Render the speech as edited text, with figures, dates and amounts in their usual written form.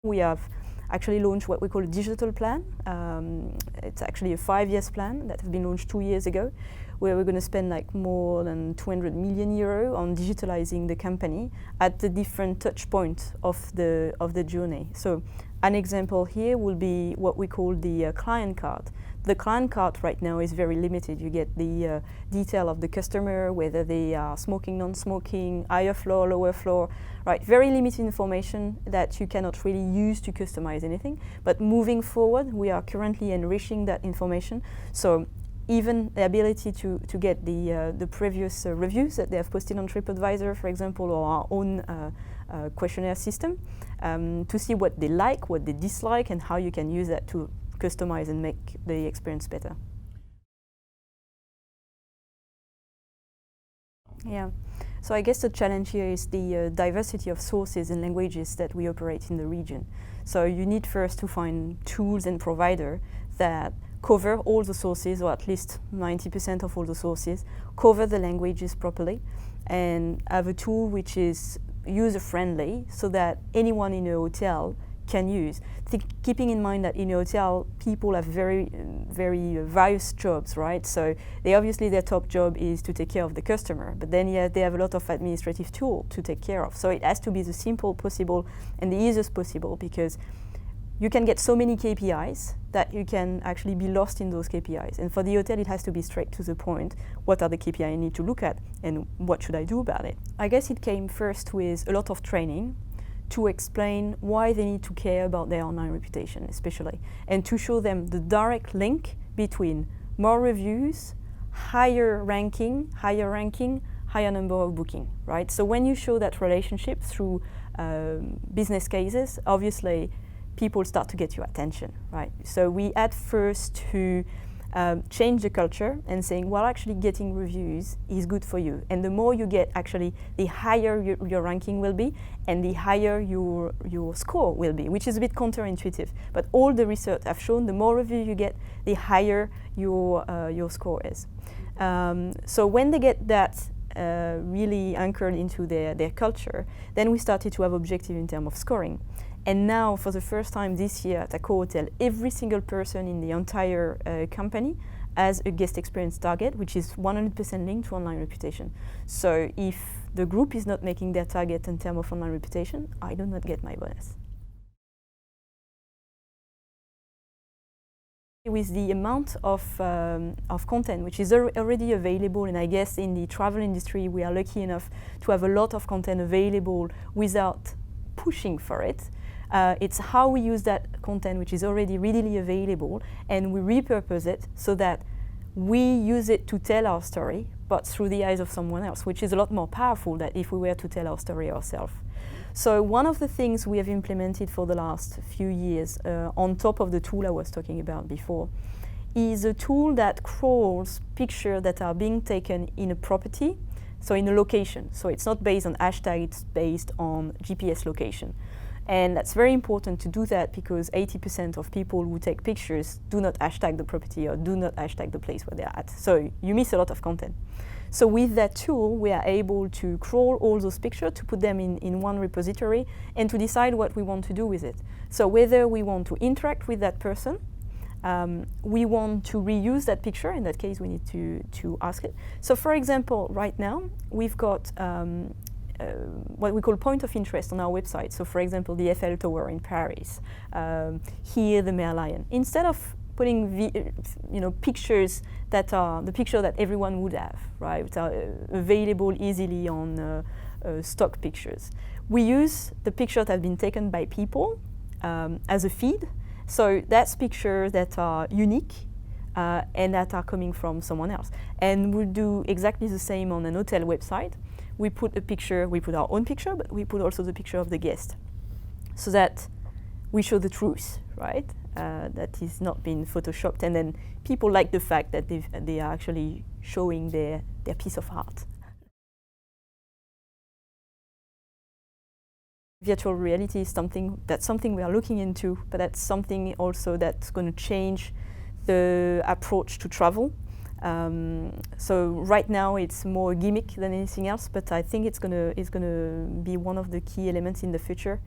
We have actually launched what we call a digital plan. It's actually a 5-year plan that has been launched 2 years ago, where we're going to spend like more than 200 million euro on digitalizing the company at the different touch points of the journey. So an example here will be what we call the client card. The client card right now is very limited. You get the detail of the customer, whether they are smoking, non-smoking, higher floor, lower floor, right? Very limited information that you cannot really use to customize anything. But moving forward, we are currently enriching that information. So even the ability to get the previous reviews that they have posted on TripAdvisor, for example, or our own questionnaire system, to see what they like, what they dislike, and how you can use that to customize and make the experience better. Yeah, so I guess the challenge here is the diversity of sources and languages that we operate in the region. So you need first to find tools and providers that cover all the sources, or at least 90% of all the sources, cover the languages properly, and have a tool which is user-friendly so that anyone in a hotel can use. Keeping in mind that in a hotel, people have very various jobs, right? So obviously their top job is to take care of the customer, but then they have a lot of administrative tools to take care of. So it has to be the simple possible and the easiest possible, because you can get so many KPIs that you can actually be lost in those KPIs. And for the hotel, it has to be straight to the point. What are the KPIs I need to look at, and what should I do about it? I guess it came first with a lot of training to explain why they need to care about their online reputation, especially, and to show them the direct link between more reviews, higher ranking, higher number of booking, right? So when you show that relationship through business cases, obviously people start to get your attention, right? So we had first to change the culture and saying, well, actually getting reviews is good for you. And the more you get, actually, the higher your ranking will be, and the higher your score will be, which is a bit counterintuitive. But all the research have shown the more reviews you get, the higher your score is. So when they get that really anchored into their culture, then we started to have objective in terms of scoring. And now, for the first time this year at AccorHotels, every single person in the entire company has a guest experience target, which is 100% linked to online reputation. So if the group is not making their target in terms of online reputation, I do not get my bonus. With the amount of content which is already available, and I guess in the travel industry we are lucky enough to have a lot of content available without pushing for it. It's how we use that content which is already readily available, and we repurpose it so that we use it to tell our story, but through the eyes of someone else, which is a lot more powerful than if we were to tell our story ourselves. So one of the things we have implemented for the last few years, on top of the tool I was talking about before, is a tool that crawls pictures that are being taken in a property, so in a location. So it's not based on hashtag, it's based on GPS location. And that's very important to do that, because 80% of people who take pictures do not hashtag the property or do not hashtag the place where they're at. So you miss a lot of content. So with that tool, we are able to crawl all those pictures, to put them in one repository, and to decide what we want to do with it. So whether we want to interact with that person, we want to reuse that picture. In that case, we need to ask it. So for example, right now, we've got what we call point of interest on our website. So for example, the Eiffel Tower in Paris, here the Merlion. Instead of putting pictures that are the picture that everyone would have, right, available easily on stock pictures, we use the pictures that have been taken by people as a feed. So that's pictures that are unique and that are coming from someone else. And we'll do exactly the same on an hotel website. We put a picture, we put our own picture, but we put also the picture of the guest, so that we show the truth, right? That is not being photoshopped, and then people like the fact that they are actually showing their piece of art. Virtual reality is something we are looking into, but that's something also that's going to change the approach to travel. So right now it's more a gimmick than anything else, but I think it's gonna be one of the key elements in the future.